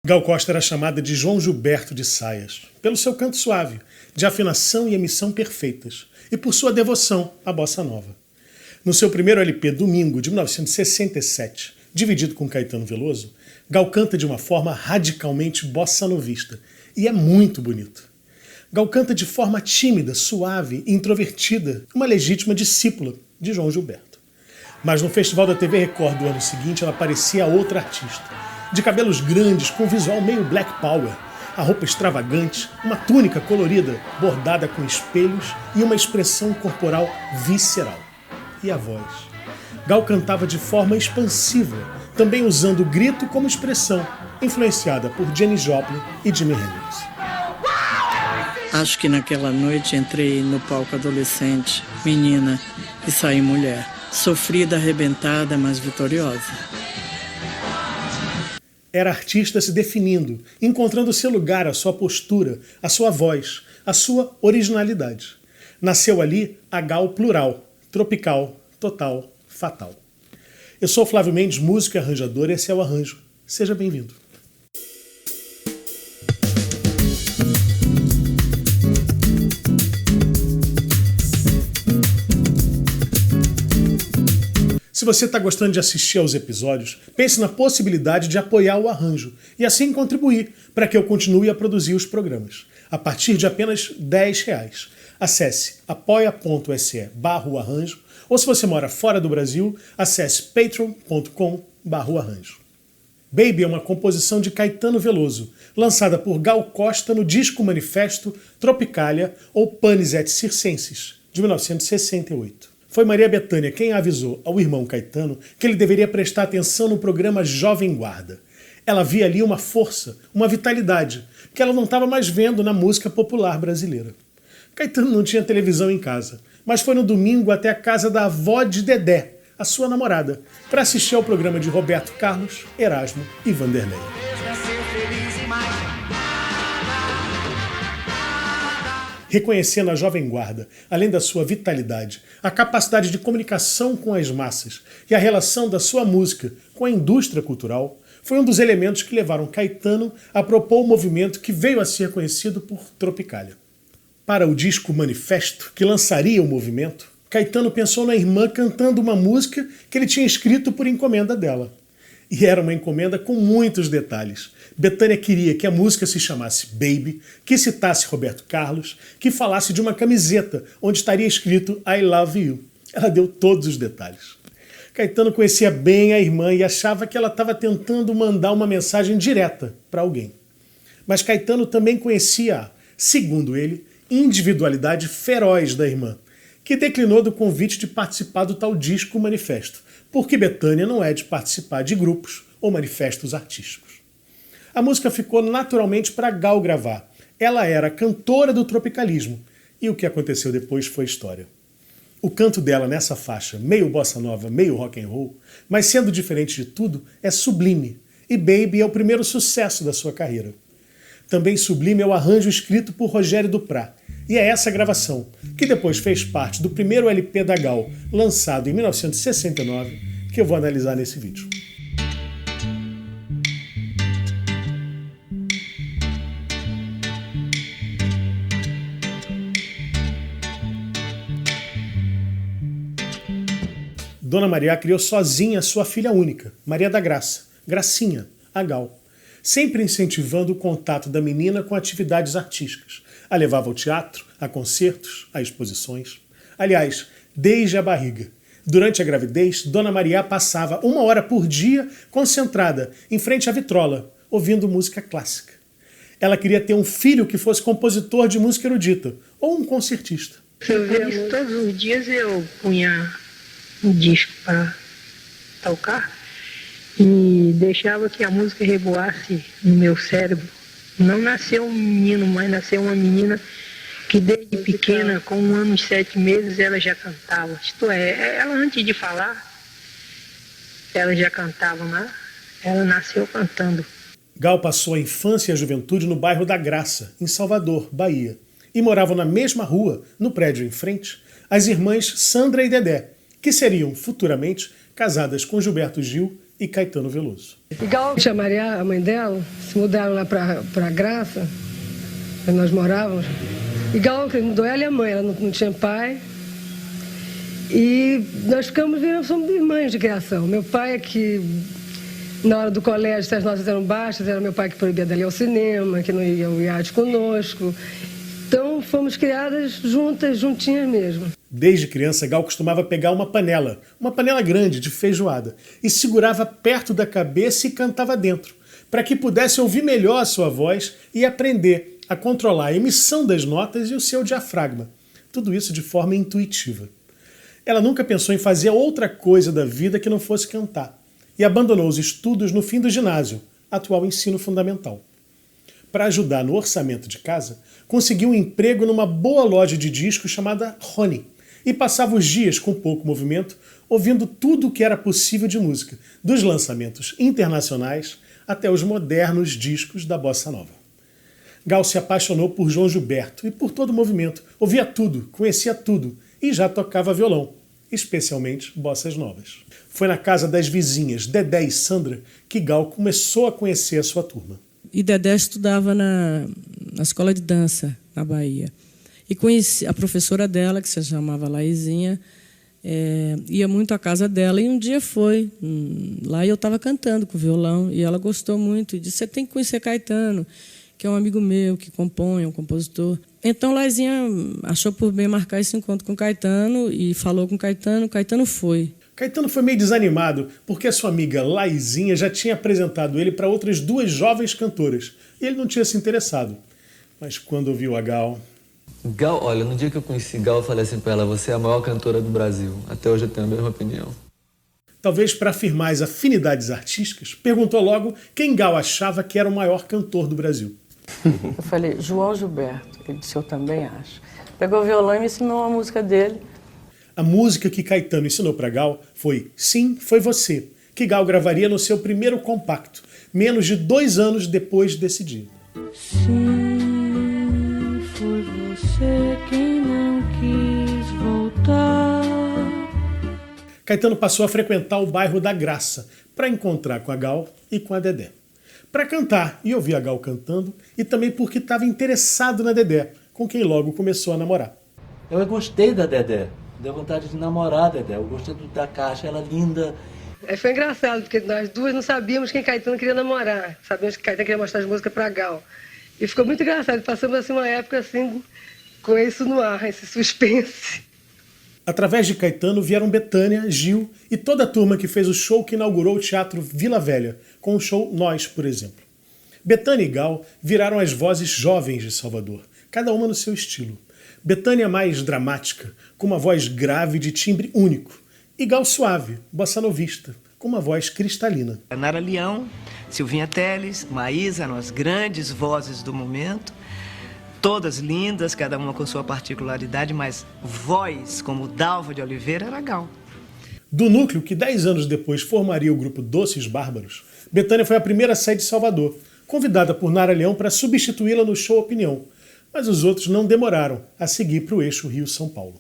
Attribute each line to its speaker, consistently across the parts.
Speaker 1: Gal Costa era chamada de João Gilberto de Saias, pelo seu canto suave, de afinação e emissão perfeitas, e por sua devoção à bossa nova. No seu primeiro LP, Domingo, de 1967, dividido com Caetano Veloso, Gal canta de uma forma radicalmente bossa-novista, e é muito bonito. Gal canta de forma tímida, suave e introvertida, uma legítima discípula de João Gilberto. Mas no Festival da TV Record do ano seguinte, ela parecia outra artista. De cabelos grandes, com visual meio Black Power, a roupa extravagante, uma túnica colorida, bordada com espelhos e uma expressão corporal visceral. E a voz? Gal cantava de forma expansiva, também usando o grito como expressão, influenciada por Janis Joplin e Jimi Hendrix.
Speaker 2: Acho que naquela noite entrei no palco adolescente, menina, e saí mulher. Sofrida, arrebentada, mas vitoriosa.
Speaker 1: Era artista se definindo, encontrando seu lugar, a sua postura, a sua voz, a sua originalidade. Nasceu ali a Gal plural, tropical, total, fatal. Eu sou Flávio Mendes, músico e arranjador, e esse é o Arranjo. Seja bem-vindo. Se você está gostando de assistir aos episódios, pense na possibilidade de apoiar o Arranjo e assim contribuir para que eu continue a produzir os programas. A partir de apenas R$10. Acesse apoia.se/arranjo ou se você mora fora do Brasil, acesse patreon.com/arranjo. Baby é uma composição de Caetano Veloso, lançada por Gal Costa no disco manifesto Tropicália ou Panis et Circenses, de 1968. Foi Maria Bethânia quem avisou ao irmão Caetano que ele deveria prestar atenção no programa Jovem Guarda. Ela via ali uma força, uma vitalidade, que ela não estava mais vendo na música popular brasileira. Caetano não tinha televisão em casa, mas foi no domingo até a casa da avó de Dedé, a sua namorada, para assistir ao programa de Roberto Carlos, Erasmo e Vanderlei. Reconhecendo a Jovem Guarda, além da sua vitalidade, a capacidade de comunicação com as massas e a relação da sua música com a indústria cultural, foi um dos elementos que levaram Caetano a propor o movimento que veio a ser conhecido por Tropicália. Para o disco Manifesto, que lançaria o movimento, Caetano pensou na irmã cantando uma música que ele tinha escrito por encomenda dela. E era uma encomenda com muitos detalhes. Bethânia queria que a música se chamasse Baby, que citasse Roberto Carlos, que falasse de uma camiseta onde estaria escrito I Love You. Ela deu todos os detalhes. Caetano conhecia bem a irmã e achava que ela estava tentando mandar uma mensagem direta para alguém. Mas Caetano também conhecia a, segundo ele, individualidade feroz da irmã, que declinou do convite de participar do tal disco Manifesto, porque Bethânia não é de participar de grupos ou manifestos artísticos. A música ficou naturalmente para Gal gravar. Ela era cantora do tropicalismo, e o que aconteceu depois foi história. O canto dela nessa faixa, meio bossa nova, meio rock and roll, mas sendo diferente de tudo, é sublime, e Baby é o primeiro sucesso da sua carreira. Também sublime é o arranjo escrito por Rogério Duprat, e é essa gravação, que depois fez parte do primeiro LP da Gal, lançado em 1969, que eu vou analisar nesse vídeo. Dona Maria criou sozinha sua filha única, Maria da Graça, Gracinha, a Gal, sempre incentivando o contato da menina com atividades artísticas. A levava ao teatro, a concertos, a exposições. Aliás, desde a barriga. Durante a gravidez, Dona Maria passava 1 hora por dia concentrada em frente à vitrola, ouvindo música clássica. Ela queria ter um filho que fosse compositor de música erudita, ou um concertista.
Speaker 3: Eu via isso todos os dias, eu punha um disco para tocar e deixava que a música reboasse no meu cérebro. Não nasceu um menino, mas nasceu uma menina que desde pequena, com 1 ano e 7 meses, ela já cantava. Isto é, ela antes de falar, ela já cantava, né? Ela nasceu cantando.
Speaker 1: Gal passou a infância e a juventude no bairro da Graça, em Salvador, Bahia. E moravam na mesma rua, no prédio em frente, as irmãs Sandra e Dedé, que seriam, futuramente, casadas com Gilberto Gil e Caetano Veloso.
Speaker 4: Igual a Maria, a mãe dela, se mudaram lá para Graça, onde nós morávamos. Igual que mudou ela e a mãe, ela não tinha pai. E nós somos irmãs de criação. Meu pai é que, na hora do colégio, se as notas eram baixas, era meu pai que proibia dela ir ao cinema, que não ia ao iate conosco. Então, fomos criadas juntas, juntinhas mesmo.
Speaker 1: Desde criança, Gal costumava pegar uma panela grande de feijoada, e segurava perto da cabeça e cantava dentro, para que pudesse ouvir melhor a sua voz e aprender a controlar a emissão das notas e o seu diafragma. Tudo isso de forma intuitiva. Ela nunca pensou em fazer outra coisa da vida que não fosse cantar, e abandonou os estudos no fim do ginásio, atual ensino fundamental. Para ajudar no orçamento de casa, conseguiu um emprego numa boa loja de discos chamada Rony, e passava os dias com pouco movimento, ouvindo tudo o que era possível de música, dos lançamentos internacionais até os modernos discos da bossa nova. Gal se apaixonou por João Gilberto e por todo o movimento, ouvia tudo, conhecia tudo e já tocava violão, especialmente bossas novas. Foi na casa das vizinhas Dedé e Sandra que Gal começou a conhecer a sua turma.
Speaker 2: E Dedé estudava na escola de dança, na Bahia. E conheci a professora dela, que se chamava Laizinha, ia muito à casa dela, e um dia foi lá e eu estava cantando com violão, e ela gostou muito, e disse, você tem que conhecer Caetano, que é um amigo meu, que compõe, é um compositor. Então, Laizinha achou por bem marcar esse encontro com Caetano, e falou com Caetano, Caetano foi.
Speaker 1: Caetano foi meio desanimado, porque a sua amiga Laizinha já tinha apresentado ele para outras duas jovens cantoras, e ele não tinha se interessado. Mas quando ouviu a Gal...
Speaker 5: Gal, olha, no dia que eu conheci Gal, eu falei assim pra ela, você é a maior cantora do Brasil. Até hoje eu tenho a mesma opinião.
Speaker 1: Talvez para afirmar as afinidades artísticas, perguntou logo quem Gal achava que era o maior cantor do Brasil.
Speaker 2: Eu falei, João Gilberto. Ele disse, eu também acho. Pegou o violão e me ensinou a música dele.
Speaker 1: A música que Caetano ensinou para Gal foi Sim, Foi Você, que Gal gravaria no seu primeiro compacto, menos de 2 anos depois desse dia.
Speaker 6: Sim, foi você quem não quis voltar.
Speaker 1: Caetano passou a frequentar o bairro da Graça para encontrar com a Gal e com a Dedé. Para cantar e ouvir a Gal cantando, e também porque estava interessado na Dedé, com quem logo começou a namorar.
Speaker 7: Eu gostei da Dedé, deu vontade de namorar a Dedé, eu gostei da Caixa, ela linda.
Speaker 4: Foi engraçado, porque nós duas não sabíamos quem Caetano queria namorar. Sabíamos que Caetano queria mostrar as músicas para Gal. E ficou muito engraçado, passamos assim, uma época assim, com isso no ar, esse suspense.
Speaker 1: Através de Caetano vieram Bethânia, Gil e toda a turma que fez o show que inaugurou o Teatro Vila Velha, com o show Nós, por exemplo. Bethânia e Gal viraram as vozes jovens de Salvador, cada uma no seu estilo. Bethânia mais dramática, com uma voz grave de timbre único, e Gal suave, bossanovista, com uma voz cristalina.
Speaker 8: Nara Leão, Silvinha Telles, Maísa eram as grandes vozes do momento, todas lindas, cada uma com sua particularidade, mas voz como Dalva de Oliveira era Gal.
Speaker 1: Do núcleo que 10 anos depois formaria o grupo Doces Bárbaros, Bethânia foi a primeira a sair de Salvador, convidada por Nara Leão para substituí-la no show Opinião, mas os outros não demoraram a seguir para o eixo Rio-São Paulo.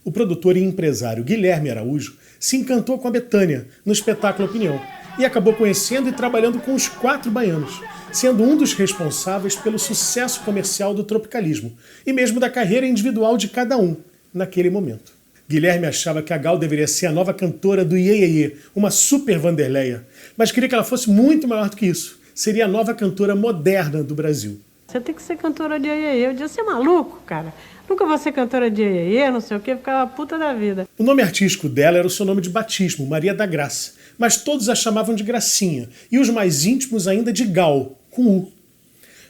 Speaker 1: O produtor e empresário Guilherme Araújo se encantou com a Bethânia no espetáculo Opinião e acabou conhecendo e trabalhando com os 4 baianos, sendo um dos responsáveis pelo sucesso comercial do tropicalismo e mesmo da carreira individual de cada um naquele momento. Guilherme achava que a Gal deveria ser a nova cantora do Iê Iê Iê, uma super Vanderleia, mas queria que ela fosse muito maior do que isso. Seria a nova cantora moderna do Brasil.
Speaker 6: Você tem que ser cantora de Iê Iê. Eu disse, você é maluco, cara? Nunca vou ser cantora de Iê Iê, não sei o quê, ficava puta da vida.
Speaker 1: O nome artístico dela era o seu nome de batismo, Maria da Graça, mas todos a chamavam de Gracinha, e os mais íntimos ainda de Gal, com U.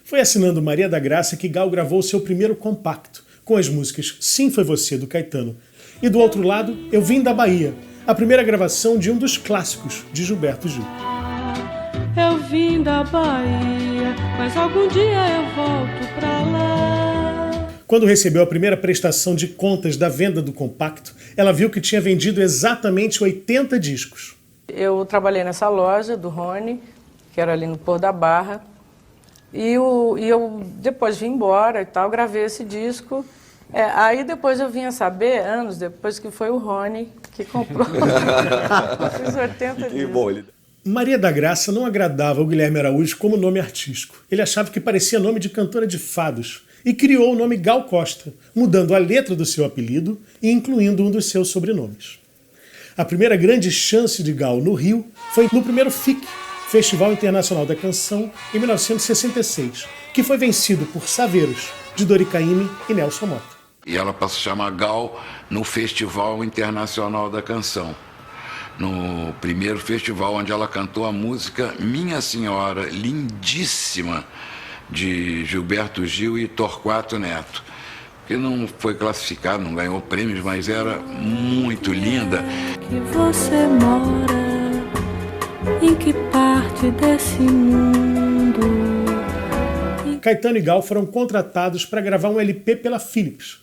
Speaker 1: Foi assinando Maria da Graça que Gal gravou seu primeiro compacto, com as músicas Sim, Foi Você, do Caetano, e do outro lado, Eu Vim da Bahia, a primeira gravação de um dos clássicos de Gilberto Gil.
Speaker 6: Eu vim da Bahia, mas algum dia eu volto pra lá.
Speaker 1: Quando recebeu a primeira prestação de contas da venda do compacto, ela viu que tinha vendido exatamente 80 discos.
Speaker 2: Eu trabalhei nessa loja do Rony, que era ali no Pôr da Barra, e eu depois vim embora e tal, gravei esse disco. Aí depois eu vim a saber, anos depois, que foi o Rony que comprou esses 80 discos.
Speaker 1: Maria da Graça não agradava ao Guilherme Araújo como nome artístico. Ele achava que parecia nome de cantora de fados e criou o nome Gal Costa, mudando a letra do seu apelido e incluindo um dos seus sobrenomes. A primeira grande chance de Gal no Rio foi no primeiro FIC, Festival Internacional da Canção, em 1966, que foi vencido por Saveiros, de Dori Caymmi e Nelson Motta.
Speaker 9: E ela passou a chamar Gal no Festival Internacional da Canção, no primeiro festival onde ela cantou a música Minha Senhora, lindíssima, de Gilberto Gil e Torquato Neto, que não foi classificado, não ganhou prêmios, mas era muito linda.
Speaker 6: Que você mora, em que parte desse mundo?
Speaker 1: Caetano e Gal foram contratados para gravar um LP pela Philips,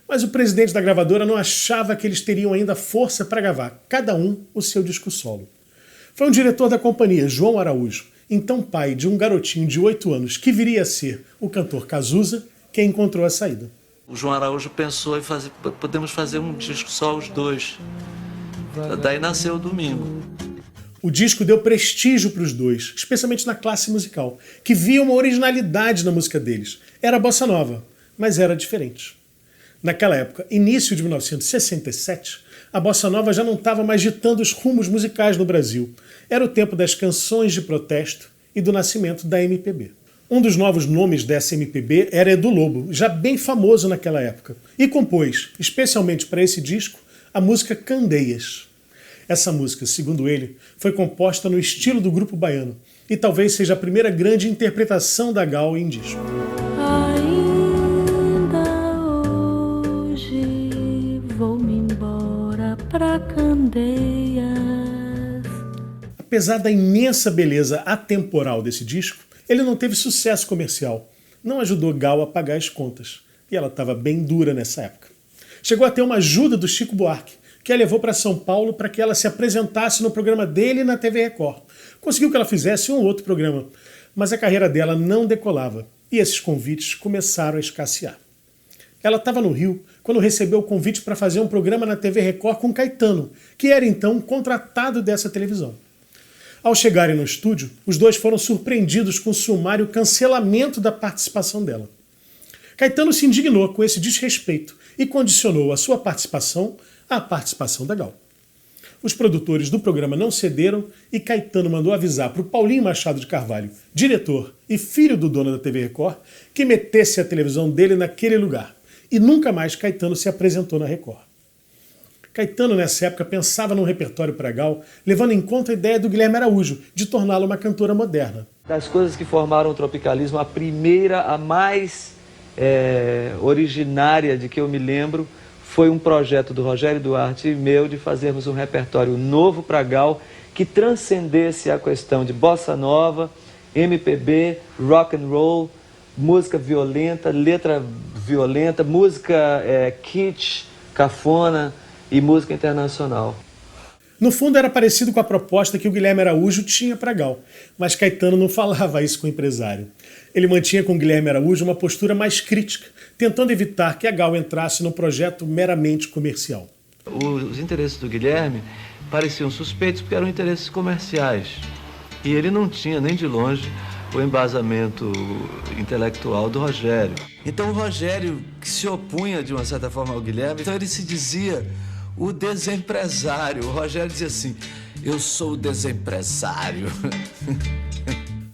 Speaker 1: mas o presidente da gravadora não achava que eles teriam ainda força para gravar, cada um o seu disco solo. Foi um diretor da companhia, João Araújo, então pai de um garotinho de 8 anos que viria a ser o cantor Cazuza, quem encontrou a saída.
Speaker 7: O João Araújo pensou em podemos fazer um disco só os dois. Daí nasceu o Domingo.
Speaker 1: O disco deu prestígio para os dois, especialmente na classe musical, que via uma originalidade na música deles. Era bossa nova, mas era diferente. Naquela época, início de 1967, a bossa nova já não estava mais ditando os rumos musicais no Brasil. Era o tempo das canções de protesto e do nascimento da MPB. Um dos novos nomes dessa MPB era Edu Lobo, já bem famoso naquela época, e compôs, especialmente para esse disco, a música Candeias. Essa música, segundo ele, foi composta no estilo do grupo baiano e talvez seja a primeira grande interpretação da Gal em disco.
Speaker 6: Vou-me embora pra Candeias.
Speaker 1: Apesar da imensa beleza atemporal desse disco, ele não teve sucesso comercial. Não ajudou Gal a pagar as contas. E ela estava bem dura nessa época. Chegou a ter uma ajuda do Chico Buarque, que a levou para São Paulo para que ela se apresentasse no programa dele na TV Record. Conseguiu que ela fizesse um outro programa, mas a carreira dela não decolava. E esses convites começaram a escassear. Ela estava no Rio quando recebeu o convite para fazer um programa na TV Record com Caetano, que era então contratado dessa televisão. Ao chegarem no estúdio, os dois foram surpreendidos com o sumário cancelamento da participação dela. Caetano se indignou com esse desrespeito e condicionou a sua participação à participação da Gal. Os produtores do programa não cederam e Caetano mandou avisar para o Paulinho Machado de Carvalho, diretor e filho do dono da TV Record, que metesse a televisão dele naquele lugar. E nunca mais Caetano se apresentou na Record. Caetano, nessa época, pensava num repertório para Gal, levando em conta a ideia do Guilherme Araújo de torná-la uma cantora moderna.
Speaker 5: Das coisas que formaram o tropicalismo, a primeira, a mais originária de que eu me lembro, foi um projeto do Rogério Duarte e meu de fazermos um repertório novo para Gal que transcendesse a questão de bossa nova, MPB, rock and roll, música violenta, letra violenta, música kitsch, cafona e música internacional.
Speaker 1: No fundo era parecido com a proposta que o Guilherme Araújo tinha para Gal, mas Caetano não falava isso com o empresário. Ele mantinha com o Guilherme Araújo uma postura mais crítica, tentando evitar que a Gal entrasse num projeto meramente comercial.
Speaker 7: Os interesses do Guilherme pareciam suspeitos porque eram interesses comerciais. E ele não tinha nem de longe o embasamento intelectual do Rogério. Então o Rogério, que se opunha de uma certa forma ao Guilherme, então ele se dizia o desempresário. O Rogério dizia assim, eu sou o desempresário.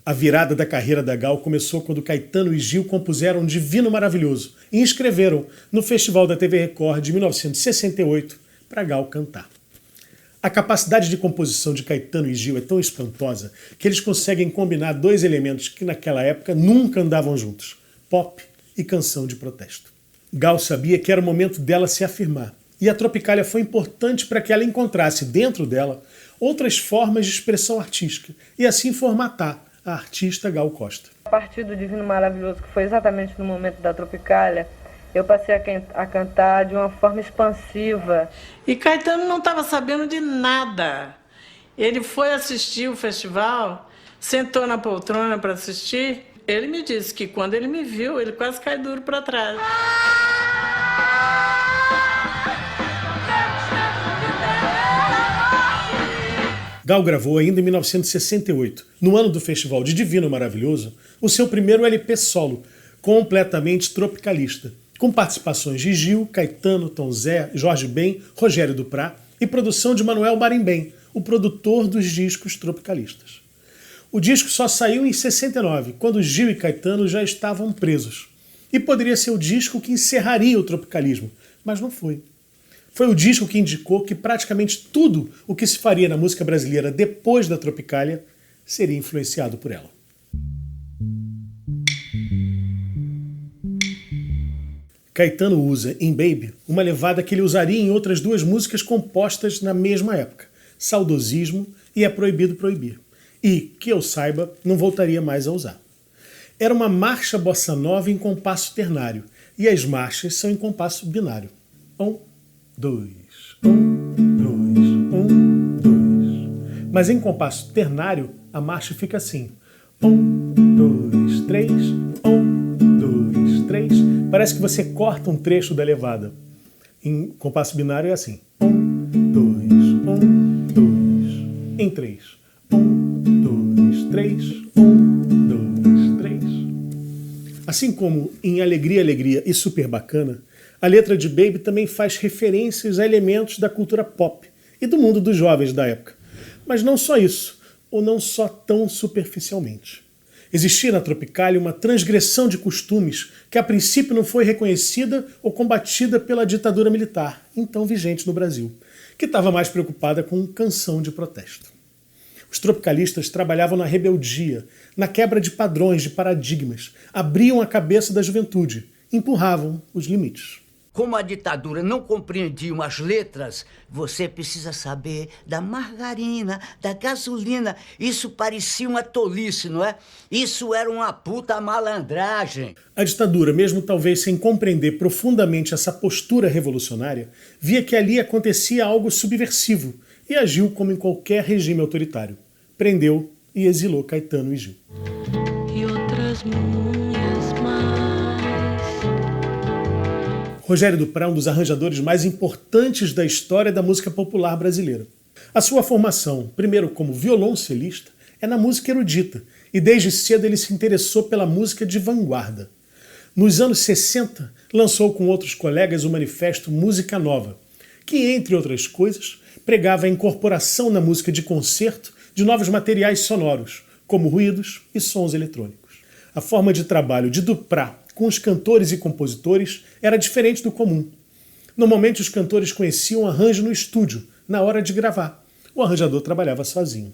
Speaker 1: A virada da carreira da Gal começou quando Caetano e Gil compuseram Divino Maravilhoso e inscreveram no Festival da TV Record de 1968 para Gal cantar. A capacidade de composição de Caetano e Gil é tão espantosa que eles conseguem combinar dois elementos que naquela época nunca andavam juntos, pop e canção de protesto. Gal sabia que era o momento dela se afirmar, e a Tropicália foi importante para que ela encontrasse dentro dela outras formas de expressão artística e assim formatar a artista Gal Costa.
Speaker 10: A partir do Divino Maravilhoso, que foi exatamente no momento da Tropicália, eu passei a cantar de uma forma expansiva.
Speaker 11: E Caetano não estava sabendo de nada. Ele foi assistir o festival, sentou na poltrona para assistir. Ele me disse que quando ele me viu, ele quase caiu duro para trás.
Speaker 1: Gal gravou ainda em 1968, no ano do Festival de Divino Maravilhoso, o seu primeiro LP solo, completamente tropicalista, com participações de Gil, Caetano, Tom Zé, Jorge Ben, Rogério Duprat e produção de Manuel Marimbem, o produtor dos discos tropicalistas. O disco só saiu em 69, quando Gil e Caetano já estavam presos. E poderia ser o disco que encerraria o tropicalismo, mas não foi. Foi o disco que indicou que praticamente tudo o que se faria na música brasileira depois da Tropicália seria influenciado por ela. Caetano usa em Baby uma levada que ele usaria em outras duas músicas compostas na mesma época, Saudosismo e É Proibido Proibir, e, que eu saiba, não voltaria mais a usar. Era uma marcha bossa nova em compasso ternário, e as marchas são em compasso binário. 1, 2, 1, 2, 1, 2. Mas em compasso ternário, a marcha fica assim. 1, 2, 3, 1, 2, 3. Parece que você corta um trecho da levada. Em compasso binário é assim. 1, 2, 1, 2. Em 3. 1, 2, 3, 1, 2, 3. Assim como em Alegria, Alegria e Super Bacana, a letra de Baby também faz referências a elementos da cultura pop e do mundo dos jovens da época. Mas não só isso, ou não só tão superficialmente. Existia na Tropicália uma transgressão de costumes que a princípio não foi reconhecida ou combatida pela ditadura militar, então vigente no Brasil, que estava mais preocupada com canção de protesto. Os tropicalistas trabalhavam na rebeldia, na quebra de padrões, de paradigmas, abriam a cabeça da juventude, empurravam os limites.
Speaker 12: Como a ditadura não compreendia as letras, você precisa saber da margarina, da gasolina. Isso parecia uma tolice, não é? Isso era uma puta malandragem.
Speaker 1: A ditadura, mesmo talvez sem compreender profundamente essa postura revolucionária, via que ali acontecia algo subversivo e agiu como em qualquer regime autoritário. Prendeu e exilou Caetano e Gil.
Speaker 6: E outras muitas mais.
Speaker 1: Rogério Duprat é um dos arranjadores mais importantes da história da música popular brasileira. A sua formação, primeiro como violoncelista, é na música erudita, e desde cedo ele se interessou pela música de vanguarda. Nos anos 60, lançou com outros colegas o manifesto Música Nova, que, entre outras coisas, pregava a incorporação na música de concerto de novos materiais sonoros, como ruídos e sons eletrônicos. A forma de trabalho de Duprat com os cantores e compositores era diferente do comum. Normalmente os cantores conheciam o arranjo no estúdio, na hora de gravar. O arranjador trabalhava sozinho.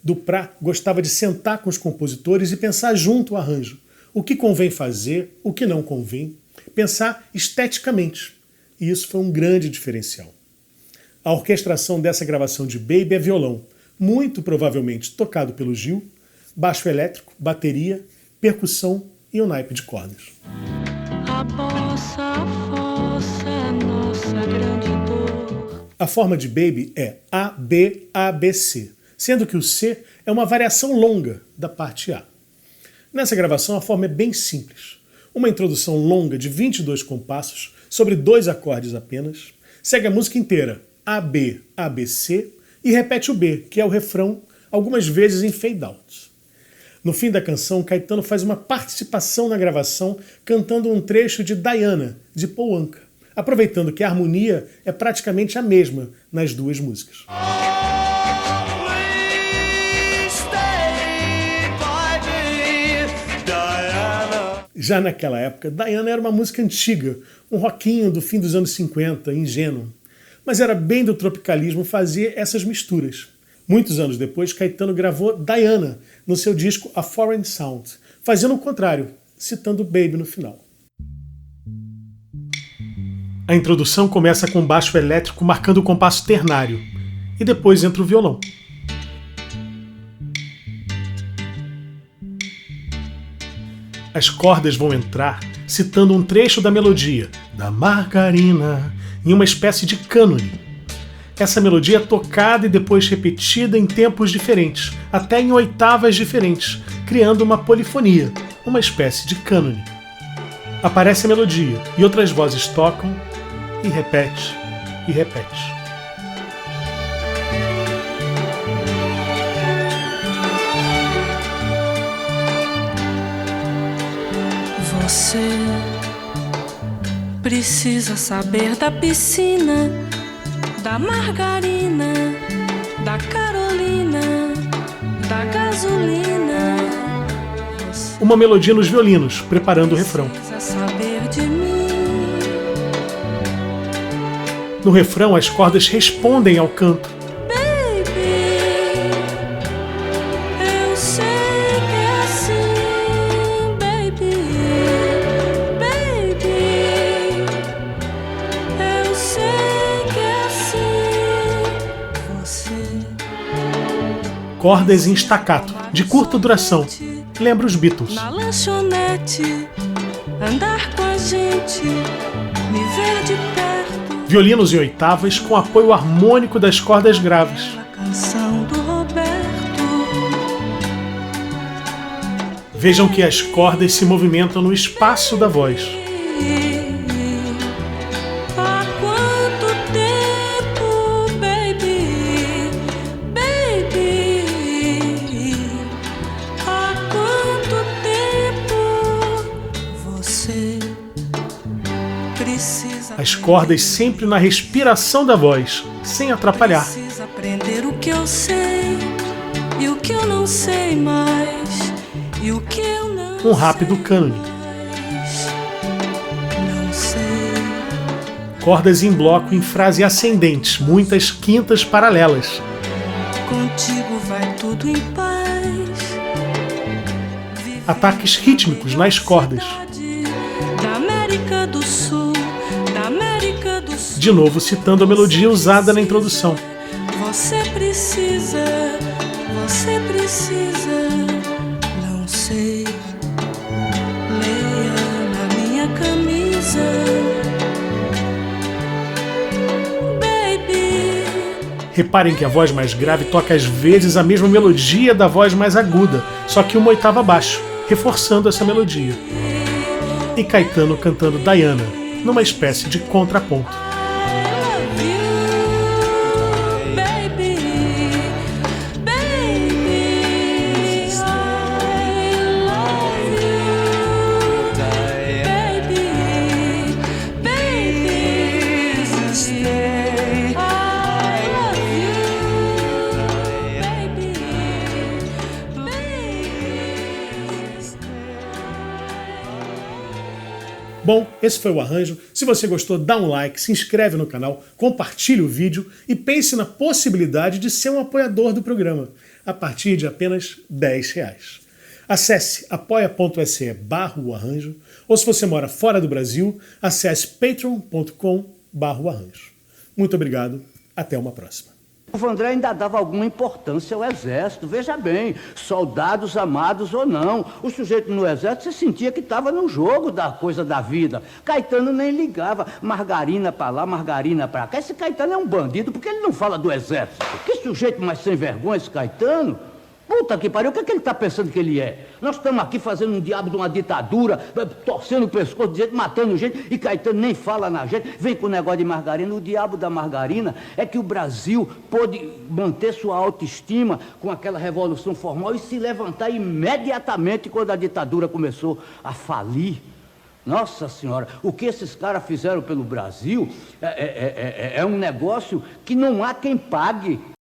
Speaker 1: Duprat gostava de sentar com os compositores e pensar junto o arranjo. O que convém fazer, o que não convém. Pensar esteticamente. E isso foi um grande diferencial. A orquestração dessa gravação de Baby é violão, muito provavelmente tocado pelo Gil, baixo elétrico, bateria, percussão e um naipe de cordas.
Speaker 6: A bossa fossa é nossa grande dor.
Speaker 1: A forma de Baby é A-B-A-B-C, sendo que o C é uma variação longa da parte A. Nessa gravação a forma é bem simples. Uma introdução longa de 22 compassos sobre 2 acordes apenas, segue a música inteira, A-B, A-B-C, e repete o B, que é o refrão, algumas vezes em fade-out. No fim da canção, Caetano faz uma participação na gravação cantando um trecho de Diana, de Paul Anka, aproveitando que a harmonia é praticamente a mesma nas duas músicas. Já naquela época, Diana era uma música antiga, um rockinho do fim dos anos 50, ingênuo. Mas era bem do tropicalismo fazer essas misturas. Muitos anos depois, Caetano gravou Diana no seu disco A Foreign Sound, fazendo o contrário, citando Baby no final. A introdução começa com baixo elétrico marcando o compasso ternário, e depois entra o violão. As cordas vão entrar citando um trecho da melodia, da margarina, em uma espécie de cânone. Essa melodia é tocada e depois repetida em tempos diferentes, até em oitavas diferentes, criando uma polifonia, uma espécie de cânone. Aparece a melodia e outras vozes tocam e repete e repete.
Speaker 6: Você precisa saber da piscina, da margarina, da Carolina, da gasolina.
Speaker 1: Uma melodia nos violinos, preparando o refrão.
Speaker 6: Precisa saber de mim.
Speaker 1: No refrão, as cordas respondem ao canto. Cordas em staccato, de curta duração. Lembra os Beatles.
Speaker 6: Na lanchonete, andar com a gente, me ver de perto.
Speaker 1: Violinos em oitavas com apoio harmônico das cordas graves.
Speaker 6: Canção do Roberto.
Speaker 1: Vejam que as cordas se movimentam no espaço da voz.
Speaker 6: Há quanto tempo, baby, baby? Há quanto tempo você precisa?
Speaker 1: As cordas sempre na respiração da voz, sem atrapalhar.
Speaker 6: Precisa aprender o que eu sei e o que eu não sei mais. E o que eu não
Speaker 1: Um rápido cânone.
Speaker 6: não sei.
Speaker 1: Cordas em bloco em frase ascendente, muitas quintas paralelas.
Speaker 6: Contigo vai tudo em paz.
Speaker 1: Ataques rítmicos nas cordas.
Speaker 6: Da América do Sul, da América do Sul.
Speaker 1: De novo citando a melodia usada na introdução.
Speaker 6: Você precisa, não sei. Leia na minha camisa, baby.
Speaker 1: Reparem que a voz mais grave toca às vezes a mesma melodia da voz mais aguda, só que uma oitava abaixo, reforçando essa melodia. E Caetano cantando Diana, numa espécie de contraponto. Bom, esse foi o arranjo. Se você gostou, dá um like, se inscreve no canal, compartilhe o vídeo e pense na possibilidade de ser um apoiador do programa, a partir de apenas R$10. Acesse apoia.se/oarranjo, ou se você mora fora do Brasil, acesse patreon.com/oarranjo. Muito obrigado, até uma próxima.
Speaker 12: O Vandré ainda dava alguma importância ao exército, veja bem, soldados amados ou não. O sujeito no exército se sentia que estava num jogo da coisa da vida. Caetano nem ligava, margarina pra lá, margarina pra cá. Esse Caetano é um bandido, porque ele não fala do exército. Que sujeito mais sem vergonha esse Caetano? Puta que pariu, o que é que ele está pensando que ele é? Nós estamos aqui fazendo um diabo de uma ditadura, torcendo o pescoço de gente, matando gente, e Caetano nem fala na gente, vem com o negócio de margarina. O diabo da margarina é que o Brasil pôde manter sua autoestima com aquela revolução formal e se levantar imediatamente quando a ditadura começou a falir. Nossa Senhora, o que esses caras fizeram pelo Brasil é um negócio que não há quem pague.